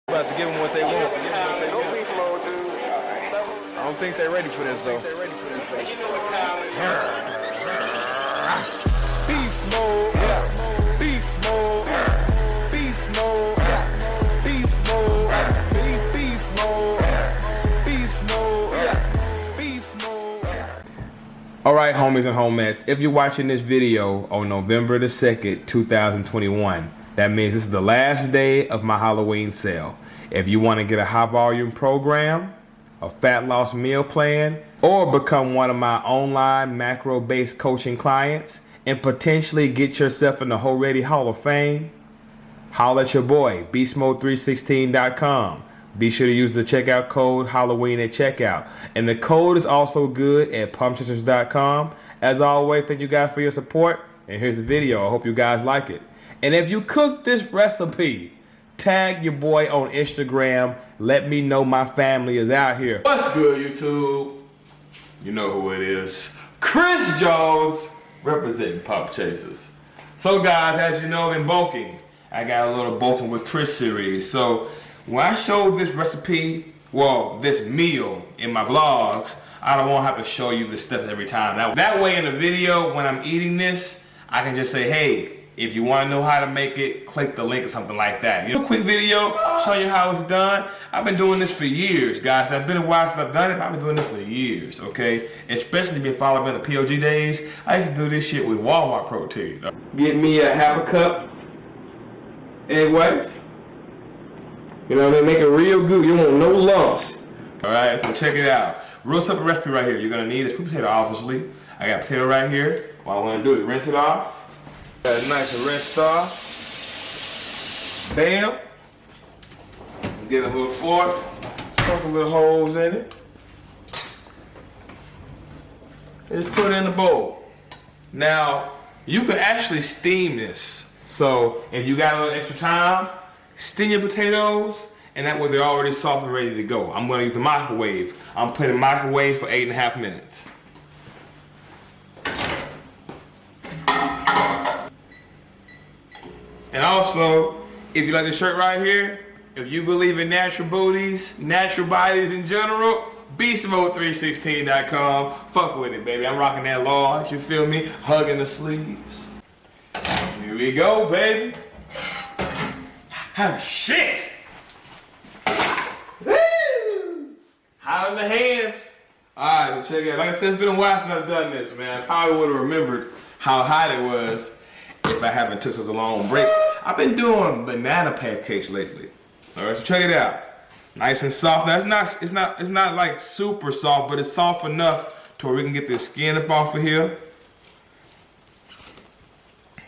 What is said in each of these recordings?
About to give them what they want. I don't think they're ready for this though. Beast mode, beast mode, beast mode, beast mode, beast mode, beast mode, beast mode. All right, homies and homettes, if you're watching this video on November the 2nd, 2021, that means this is the last day of my Halloween sale. If you want to get a high volume program, a fat loss meal plan, or become one of my online macro based coaching clients and potentially get yourself in the Ho Ready Hall of Fame, holla at your boy, Beastmode316.com. Be sure to use the checkout code Halloween at checkout. And the code is also good at pumpsisters.com. As always, thank you guys for your support. And here's the video. I hope you guys like it. And if you cook this recipe, tag your boy on Instagram. Let me know my family is out here. What's good, YouTube? You know who it is. Chris Jones, representing Pop Chasers. So guys, as you know, in bulking, I got a little bulking with Chris series. So when I showed this recipe, well, this meal in my vlogs, I don't want to have to show you the steps every time. That way in the video, when I'm eating this, I can just say, hey, if you want to know how to make it, click the link or something like that. You know, a quick video showing you how it's done. I've been doing this for years, guys. It's been a while since I've done it, but I've been doing this for years, okay? Especially been following the POG days. I used to do this shit with Walmart protein. Get me a half a cup egg whites. You know, they make it real good. You don't want no lumps. All right, so check it out. Real simple recipe right here. You're gonna need a sweet potato, obviously. I got potato right here. What I want to do is rinse it off. Got it nice and rinsed off. Bam. Get a little fork. Poke a little holes in it. And just put it in the bowl. Now, you can actually steam this. So, if you got a little extra time, steam your potatoes, and that way they're already soft and ready to go. I'm going to use the microwave. I'm putting the microwave for 8.5 minutes. And also, if you like the shirt right here, if you believe in natural booties, natural bodies in general, Beastmode316.com. Fuck with it, baby. I'm rocking that large, you feel me? Hugging the sleeves. Here we go, baby. Oh, shit! Woo! Hot in the hands. Alright, well, check it out. Like I said, it's been a while since I've done this, man. I probably would have remembered how hot it was if I haven't took such a long break. I've been doing banana pancakes lately. All right, so check it out. Nice and soft. Now it's not like super soft, but it's soft enough to where we can get the skin up off of here.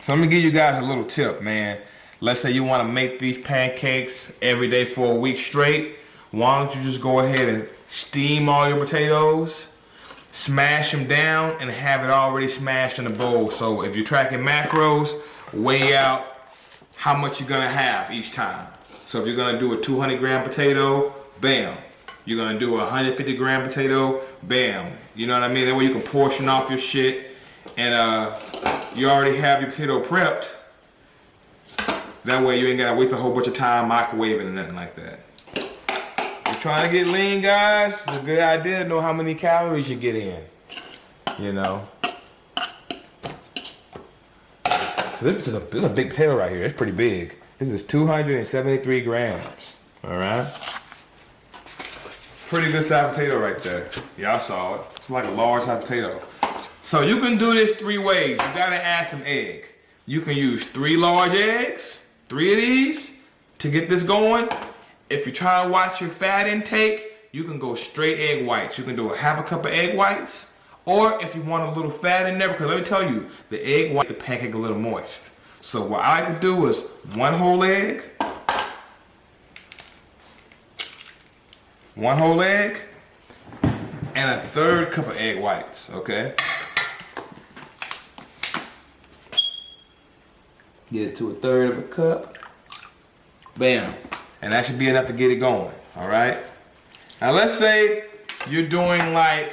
So I'm gonna give you guys a little tip, man. Let's say you want to make these pancakes every day for a week straight. Why don't you just go ahead and steam all your potatoes, smash them down, and have it already smashed in the bowl. So if you're tracking macros, weigh out how much you're gonna have each time. So if you're gonna do a 200 gram potato, bam. You're gonna do a 150 gram potato, bam. You know what I mean? That way you can portion off your shit, and you already have your potato prepped. That way you ain't gotta waste a whole bunch of time microwaving and nothing like that. You're trying to get lean, guys, it's a good idea to know how many calories you get in. You know. So this is a big potato right here. It's pretty big. This is 273 grams. All right. Pretty good sized potato right there. Y'all saw it. It's like a large sized potato. So you can do this 3 ways. You gotta add some egg. You can use 3 large eggs, 3 of these, to get this going. If you're trying to watch your fat intake, you can go straight egg whites. You can do a half a cup of egg whites. Or if you want a little fat in there, because let me tell you, the egg white, the pancake a little moist. So what I like to do is 1 whole egg, 1 whole egg, and a 1/3 cup of egg whites, okay? Get it to a 1/3 of a cup, bam. And that should be enough to get it going, all right? Now let's say you're doing like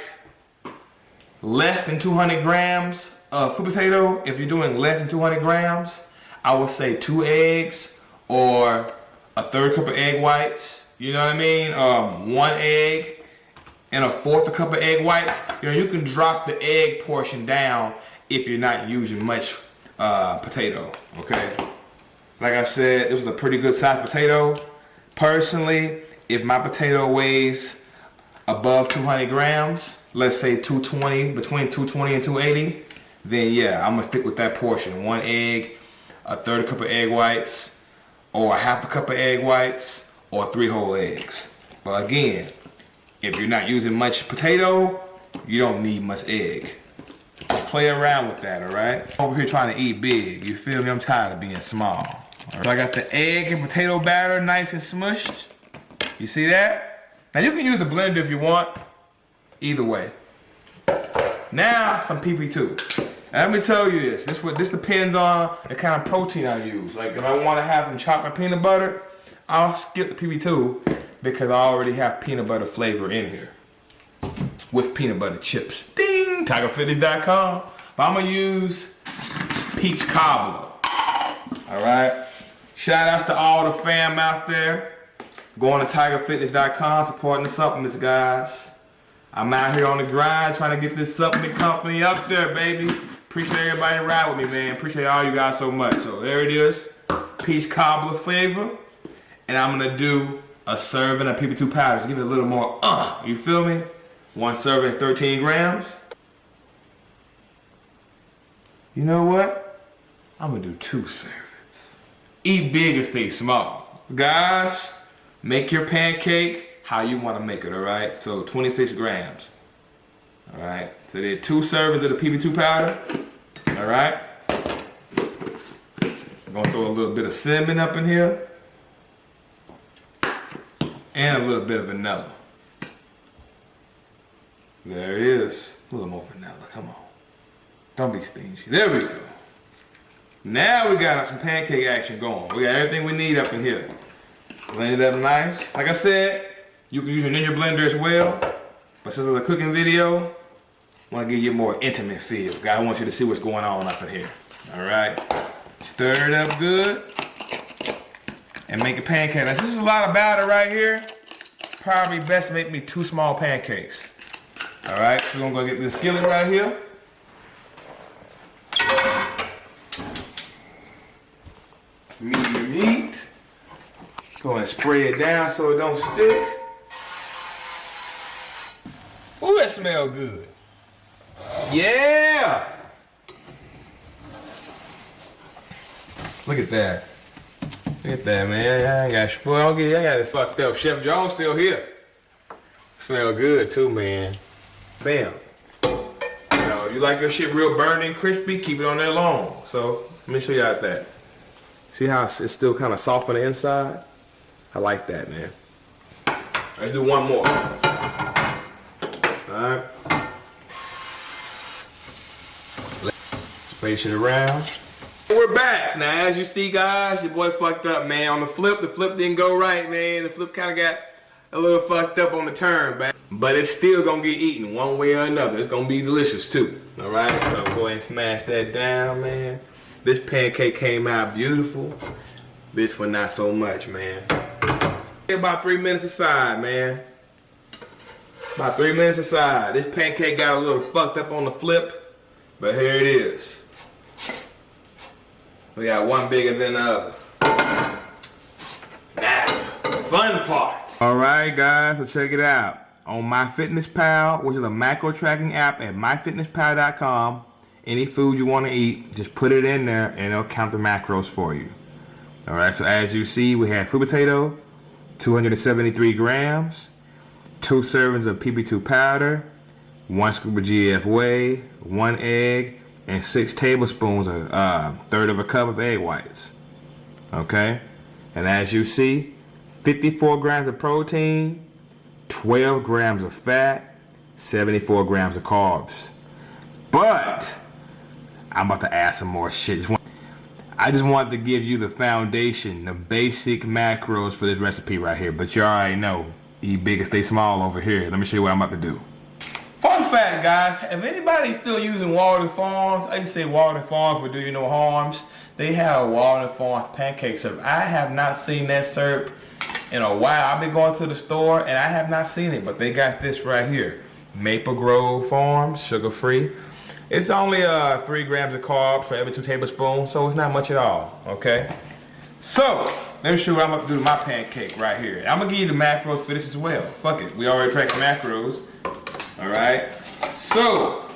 less than 200 grams of sweet potato. If you're doing less than 200 grams, I would say 2 eggs or a third cup of egg whites, you know what I mean? 1 egg and a fourth cup of egg whites. You know, you can drop the egg portion down if you're not using much potato, okay? Like I said, this was a pretty good sized potato. Personally, if my potato weighs above 200 grams, let's say 220, between 220 and 280, then yeah, I'm gonna stick with that portion. 1 egg, a third cup of egg whites, or a half a cup of egg whites, or 3 whole eggs. But again, if you're not using much potato, you don't need much egg. Just play around with that, all right? Over here trying to eat big, you feel me? I'm tired of being small. Right? So I got the egg and potato batter nice and smushed. You see that? Now you can use the blender if you want, either way. Now, some PP2. Now, let me tell you this depends on the kind of protein I use. Like if I want to have some chocolate peanut butter, I'll skip the PP2 because I already have peanut butter flavor in here with peanut butter chips. Ding! TigerFitness.com. But I'm gonna use peach cobbler. All right. Shout outs to all the fam out there. Going to TigerFitness.com, supporting the supplements, guys. I'm out here on the grind trying to get this supplement company up there, baby. Appreciate everybody ride with me, man. Appreciate all you guys so much. So there it is, peach cobbler flavor. And I'm gonna do a serving of PP2 powder to give it a little more, you feel me? 1 serving is 13 grams. You know what? I'm gonna do 2 servings. Eat big and stay small. Guys, make your pancake how you wanna make it, all right? So 26 grams. All right, so there are 2 servings of the PP2 powder. All right, I'm gonna throw a little bit of cinnamon up in here and a little bit of vanilla. There it is. A little more vanilla, come on. Don't be stingy. There we go. Now we got some pancake action going. We got everything we need up in here. Blend it up nice. Like I said, you can use it in your blender as well. But since it's a cooking video, I want to give you a more intimate feel. Guys, I want you to see what's going on up in here. All right. Stir it up good. And make a pancake. Now, this is a lot of batter right here. Probably best to make me 2 small pancakes. All right, so we're gonna go get this skillet right here. Medium heat. Go ahead and spray it down so it don't stick. Ooh, that smells good. Yeah! Look at that. Look at that, man. I ain't got spoiled. I got it fucked up. Chef Jones still here. Smell good too, man. Bam. You know, you like your shit real burning, crispy, keep it on there long. So, let me show you out that. See how it's still kind of soft on the inside? I like that, man. Let's do one more. Alright. Space it around. We're back. Now, as you see, guys, your boy fucked up, man. On the flip didn't go right, man. The flip kind of got a little fucked up on the turn, man. But it's still gonna get eaten one way or another. It's gonna be delicious, too. Alright, so go ahead and smash that down, man. This pancake came out beautiful. This one, not so much, man. About 3 minutes aside, man. About 3 minutes aside. This pancake got a little fucked up on the flip, but here it is. We got one bigger than the other. Now, the fun part. All right, guys, so check it out. On MyFitnessPal, which is a macro tracking app at myfitnesspal.com, any food you want to eat, just put it in there and it'll count the macros for you. All right, so as you see, we have fruit potato, 273 grams, 2 servings of PP2 powder, 1 scoop of GF whey, 1 egg, and 6 tablespoons of third of a cup of egg whites. Okay, and as you see, 54 grams of protein, 12 grams of fat, 74 grams of carbs. But I'm about to add some more shit. I just wanted to give you the foundation, the basic macros for this recipe right here. But you already know, eat big and stay small over here. Let me show you what I'm about to do. Fun fact, guys, if anybody's still using Walden Farms, I just say Walden Farms will do you no harms. They have Walden Farms pancake syrup. I have not seen that syrup in a while. I've been going to the store and I have not seen it, but they got this right here. Maple Grove Farms, sugar-free. It's only 3 grams of carbs for every 2 tablespoons, so it's not much at all, okay? So, let me show you what I'm about to do to my pancake right here. I'm gonna give you the macros for this as well. Fuck it, we already tracked the macros. All right, so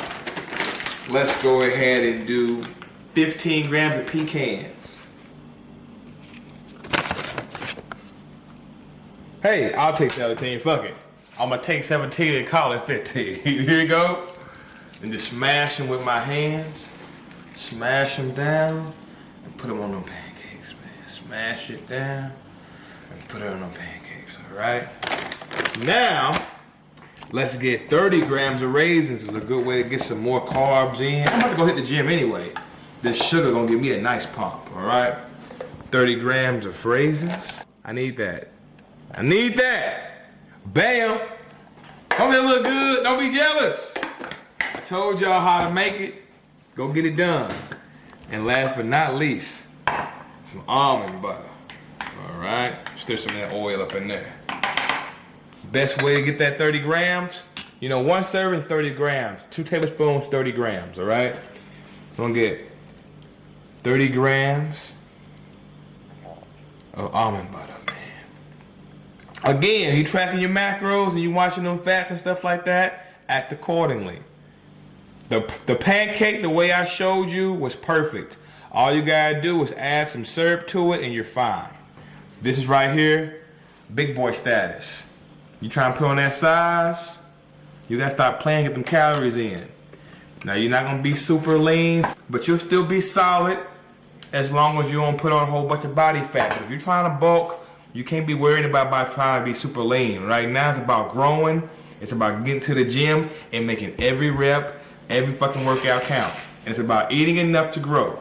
let's go ahead and do 15 grams of pecans. Hey, I'll take 17, fuck it. I'm gonna take 17 and call it 15. Here you go. And just smash them with my hands. Smash them down and put them on them pancakes, man. Smash it down and put it on them pancakes, all right? Now, let's get 30 grams of raisins. Is a good way to get some more carbs in. I'm about to go hit the gym anyway. This sugar gonna give me a nice pump, all right? 30 grams of raisins. I need that. I need that. Bam. Don't it look good? Don't be jealous. I told y'all how to make it. Go get it done. And last but not least, some almond butter. All right, stir some of that oil up in there. Best way to get that 30 grams, you know, 1 serving, 30 grams. 2 tablespoons, 30 grams, all right? We're gonna get 30 grams of almond butter, man. Again, you tracking your macros and you watching them fats and stuff like that, act accordingly. The pancake, the way I showed you, was perfect. All you gotta do is add some syrup to it and you're fine. This is right here, big boy status. You trying to put on that size, you gotta stop playing, get them calories in. Now you're not gonna be super lean, but you'll still be solid as long as you don't put on a whole bunch of body fat. But if you're trying to bulk, you can't be worried about trying to be super lean. Right now it's about growing, it's about getting to the gym and making every rep, every fucking workout count. And it's about eating enough to grow,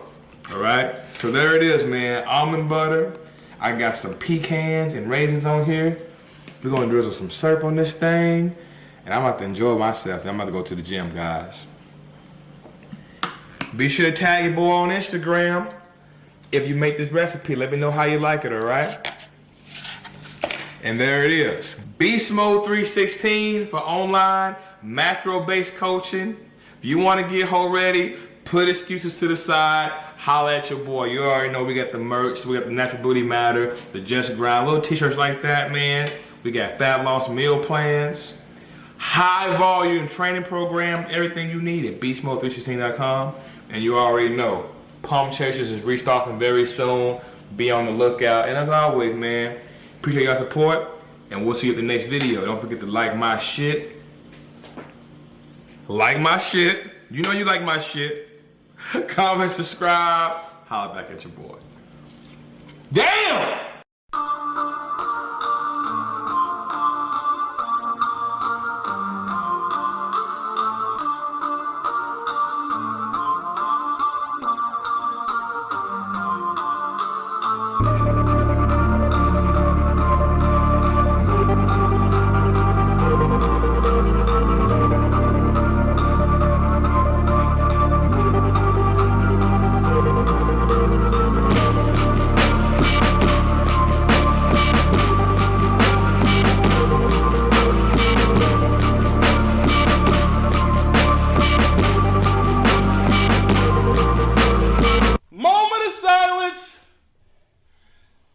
all right? So there it is, man, almond butter. I got some pecans and raisins on here. We're gonna drizzle some syrup on this thing, and I'm about to enjoy myself. I'm about to go to the gym, guys. Be sure to tag your boy on Instagram. If you make this recipe, let me know how you like it, all right? And there it is. Beastmode 316 for online macro-based coaching. If you want to get whole ready, put excuses to the side, holla at your boy. You already know we got the merch, we got the Natural Booty Matter, the Just Grind, little t-shirts like that, man. We got fat loss meal plans, high volume training program, everything you need at beastmode316.com. And you already know, Pump Chasers is restocking very soon. Be on the lookout. And as always, man, appreciate y'all support, and we'll see you at the next video. Don't forget to like my shit. Like my shit. You know you like my shit. Comment, subscribe. Holla back at your boy. Damn!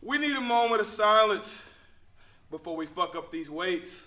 We need a moment of silence before we fuck up these weights.